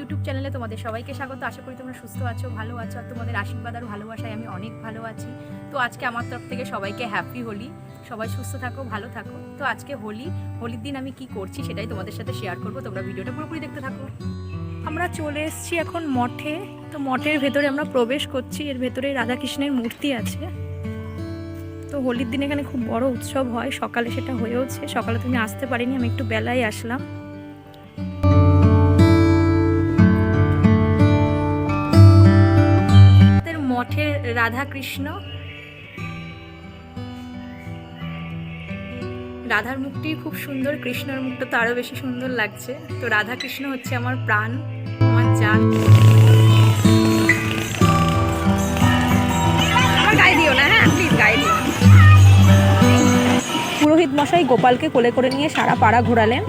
YouTube চ্যানেলে তোমাদের সবাইকে স্বাগত। আশা করি তোমরা সুস্থ আছো, ভালো আছো, আর তোমাদের আশীর্বাদ আর ভালোবাসায় আমি অনেক ভালো আছি। তো আজকে আমার তরফ থেকে সবাইকে হ্যাপি হোলি। সবাই সুস্থ থাকো, ভালো থাকো। তো আজকে হোলির দিন আমি কি করছি সেটাই তোমাদের সাথে শেয়ার করবো। তোমরা ভিডিওটা পুরোপুরি দেখতে থাকো। আমরা চলে এসেছি এখন মঠে। তো মঠের ভেতরে আমরা প্রবেশ করছি। এর ভেতরে রাধাকৃষ্ণের মূর্তি আছে। তো হোলির দিন এখানে খুব বড় উৎসব হয়। সকালে সেটা হয়েওছে। সকালে তুমি আসতে পারিনি, আমি একটু বেলায় আসলাম। মঠের রাধাকৃষ্ণ, রাধার মুখটি খুব সুন্দর, কৃষ্ণের মুখটা তো আরো বেশি সুন্দর লাগছে। তো রাধাকৃষ্ণ হচ্ছে আমার প্রাণ, আমার জান। আমার গায়ে দিও না, হ্যাঁ প্লিজ গায়ে দিও। পুরোহিত মশাই গোপালকে কোলে করে নিয়ে সারা পাড়া ঘোরালেন,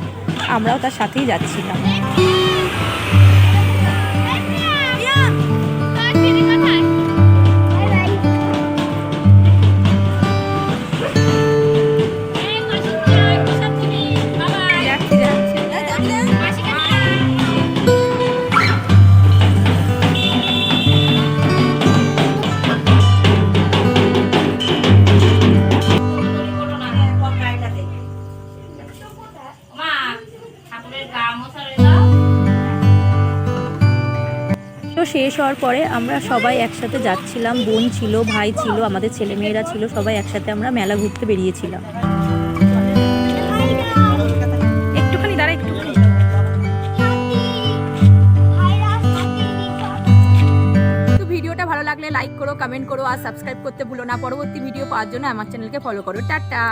আমরাও তার সাথেই যাচ্ছিলাম। শেষ হওয়ার পরে আমরা সবাই একসাথে যাচ্ছিলাম। বোন ছিল, ভাই ছিল, আমাদের ছেলেমেয়েরা ছিল, সবাই একসাথে আমরা মেলা ঘুরতে বেরিয়েছিলাম। একটুখানি দাঁড়া, একটুখানি। তো ভিডিওটা ভালো লাগলে লাইক করো, কমেন্ট করো আর সাবস্ক্রাইব করতে ভুলো না। পরবর্তী ভিডিও পাওয়ার জন্য আমার চ্যানেলকে ফলো করো। টাটা।